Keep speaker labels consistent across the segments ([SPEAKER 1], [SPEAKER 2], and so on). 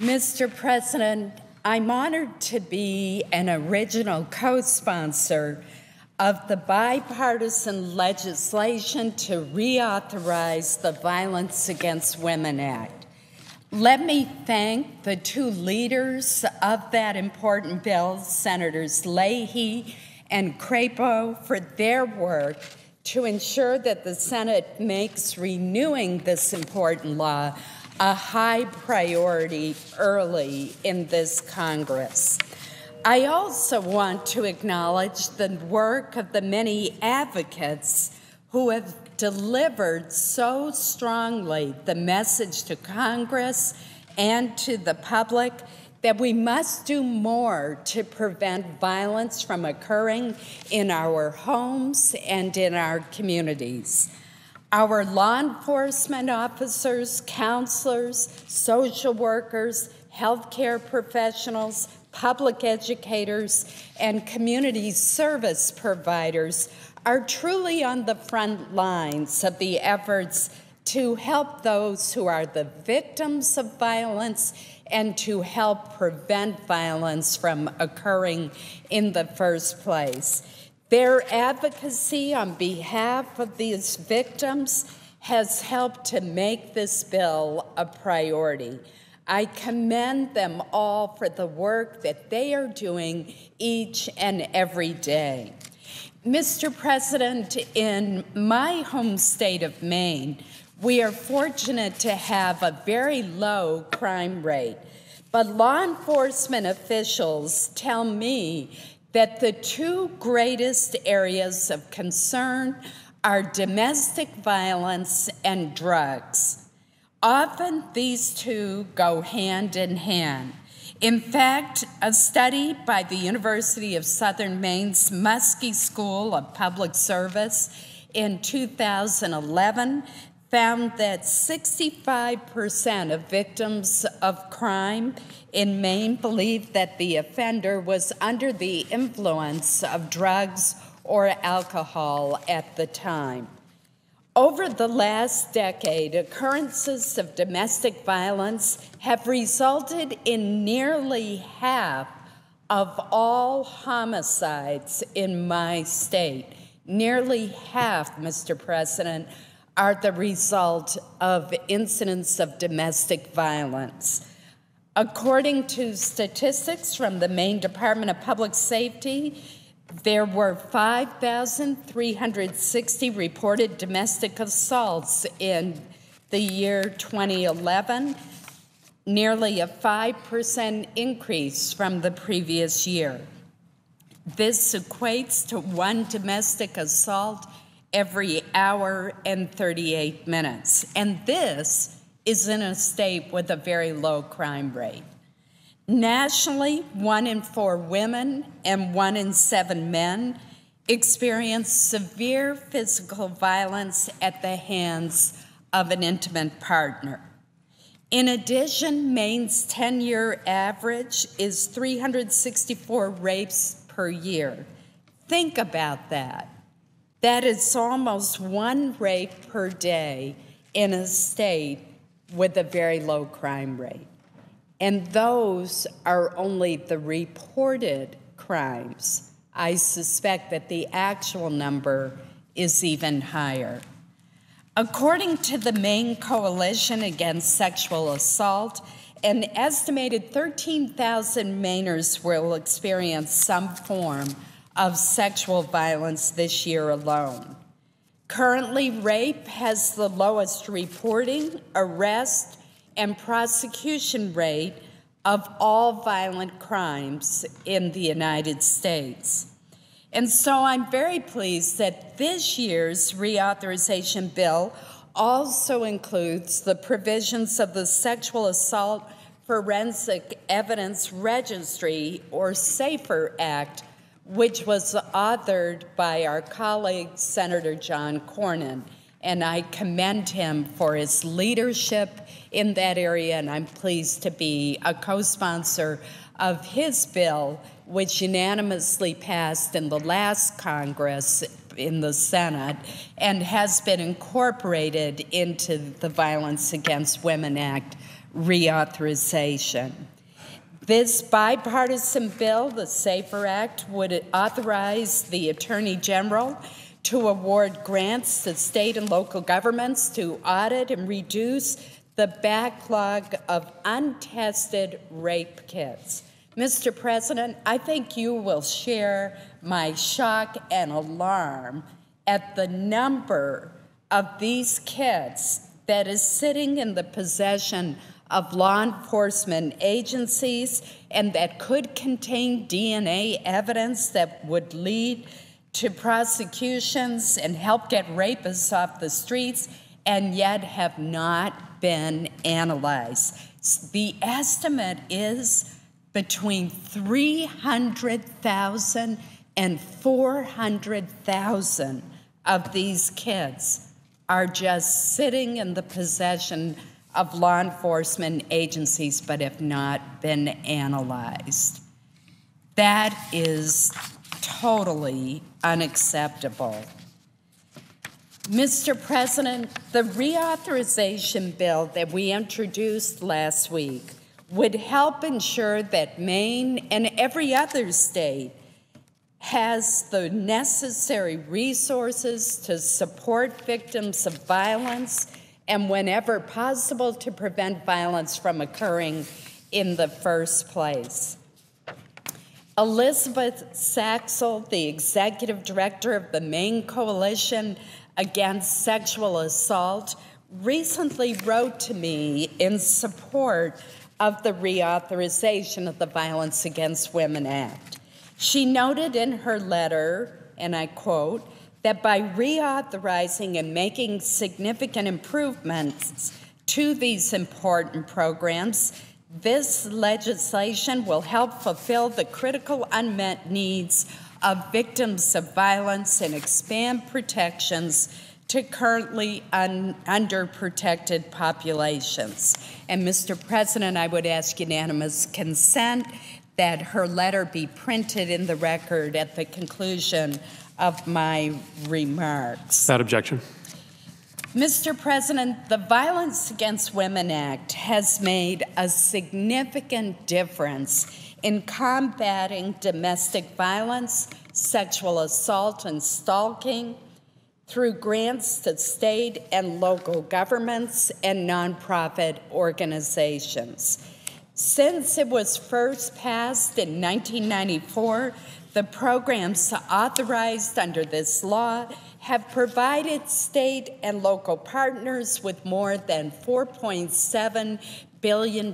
[SPEAKER 1] Mr. President, I'm honored to be an original co-sponsor of the bipartisan legislation to reauthorize the Violence Against Women Act. Let me thank the two leaders of that important bill, Senators Leahy and Crapo, for their work to ensure that the Senate makes renewing this important law a high priority early in this Congress. I also want to acknowledge the work of the many advocates who have delivered so strongly the message to Congress and to the public that we must do more to prevent violence from occurring in our homes and in our communities. Our law enforcement officers, counselors, social workers, healthcare professionals, public educators, and community service providers are truly on the front lines of the efforts to help those who are the victims of violence and to help prevent violence from occurring in the first place. Their advocacy on behalf of these victims has helped to make this bill a priority. I commend them all for the work that they are doing each and every day. Mr. President, in my home state of Maine, we are fortunate to have a very low crime rate, but law enforcement officials tell me that the two greatest areas of concern are domestic violence and drugs. Often these two go hand in hand. In fact, a study by the University of Southern Maine's Muskie School of Public Service in 2011 found that 65% of victims of crime in Maine believed that the offender was under the influence of drugs or alcohol at the time. Over the last decade, occurrences of domestic violence have resulted in nearly half of all homicides in my state. Nearly half, Mr. President, are the result of incidents of domestic violence. According to statistics from the Maine Department of Public Safety, there were 5,360 reported domestic assaults in the year 2011, nearly a 5% increase from the previous year. This equates to one domestic assault every hour and 38 minutes. And this is in a state with a very low crime rate. Nationally, 1 in 4 women and 1 in 7 men experience severe physical violence at the hands of an intimate partner. In addition, Maine's 10-year average is 364 rapes per year. Think about that. That is almost 1 rape per day in a state with a very low crime rate. And those are only the reported crimes. I suspect that the actual number is even higher. According to the Maine Coalition Against Sexual Assault, an estimated 13,000 Mainers will experience some form of sexual violence this year alone. Currently, rape has the lowest reporting, arrest, and prosecution rate of all violent crimes in the United States. And so I'm very pleased that this year's reauthorization bill also includes the provisions of the Sexual Assault Forensic Evidence Registry, or SAFER Act, which was authored by our colleague, Senator John Cornyn. And I commend him for his leadership in that area, and I'm pleased to be a co-sponsor of his bill, which unanimously passed in the last Congress in the Senate and has been incorporated into the Violence Against Women Act reauthorization. This bipartisan bill, the SAFER Act, would authorize the Attorney General to award grants to state and local governments to audit and reduce the backlog of untested rape kits. Mr. President, I think you will share my shock and alarm at the number of these kits that is sitting in the possession of law enforcement agencies and that could contain DNA evidence that would lead to prosecutions and help get rapists off the streets, and yet have not been analyzed. The estimate is between 300,000 and 400,000 of these kids are just sitting in the possession of law enforcement agencies but have not been analyzed. That is totally unacceptable. Mr. President, the reauthorization bill that we introduced last week would help ensure that Maine and every other state has the necessary resources to support victims of violence and, whenever possible, to prevent violence from occurring in the first place. Elizabeth Saxel, the executive director of the Maine Coalition Against Sexual Assault, recently wrote to me in support of the reauthorization of the Violence Against Women Act. She noted in her letter, and I quote, that by reauthorizing and making significant improvements to these important programs, this legislation will help fulfill the critical unmet needs of victims of violence and expand protections to currently underprotected populations. And Mr. President, I would ask unanimous consent that her letter be printed in the record at the conclusion of my remarks.
[SPEAKER 2] Without objection.
[SPEAKER 1] Mr. President, the Violence Against Women Act has made a significant difference in combating domestic violence, sexual assault, and stalking through grants to state and local governments and nonprofit organizations. Since it was first passed in 1994, the programs authorized under this law have provided state and local partners with more than $4.7 billion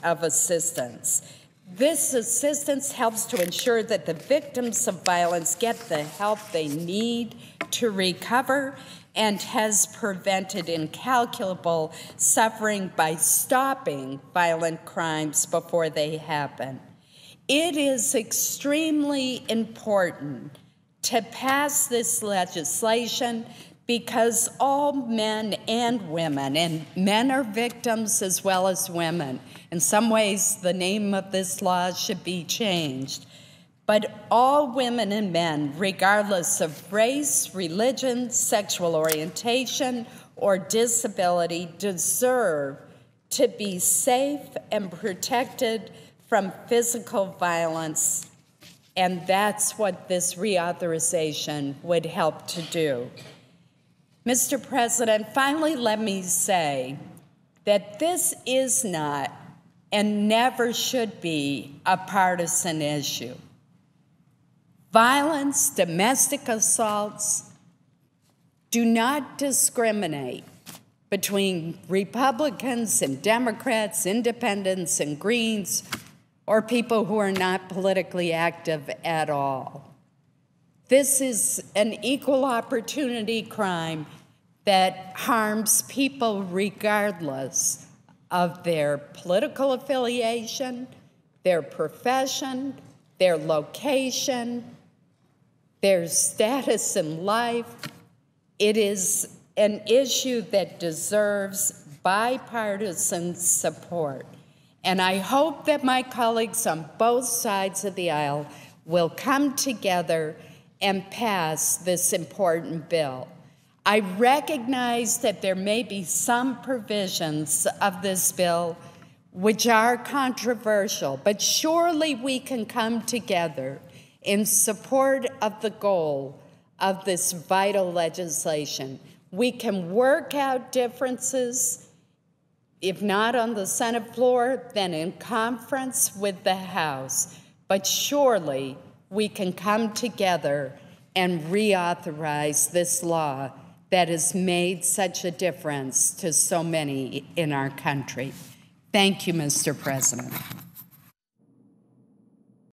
[SPEAKER 1] of assistance. This assistance helps to ensure that the victims of violence get the help they need to recover and has prevented incalculable suffering by stopping violent crimes before they happen. It is extremely important to pass this legislation because all men and women, and men are victims as well as women. In some ways, the name of this law should be changed. But all women and men, regardless of race, religion, sexual orientation, or disability, deserve to be safe and protected from physical violence, and that's what this reauthorization would help to do. Mr. President, finally, let me say that this is not and never should be a partisan issue. Violence, domestic assaults do not discriminate between Republicans and Democrats, independents and Greens, or people who are not politically active at all. This is an equal opportunity crime that harms people regardless of their political affiliation, their profession, their location, their status in life. It is an issue that deserves bipartisan support. And I hope that my colleagues on both sides of the aisle will come together and pass this important bill. I recognize that there may be some provisions of this bill which are controversial, but surely we can come together in support of the goal of this vital legislation. We can work out differences, if not on the Senate floor, then in conference with the House. But surely we can come together and reauthorize this law that has made such a difference to so many in our country. Thank you, Mr. President.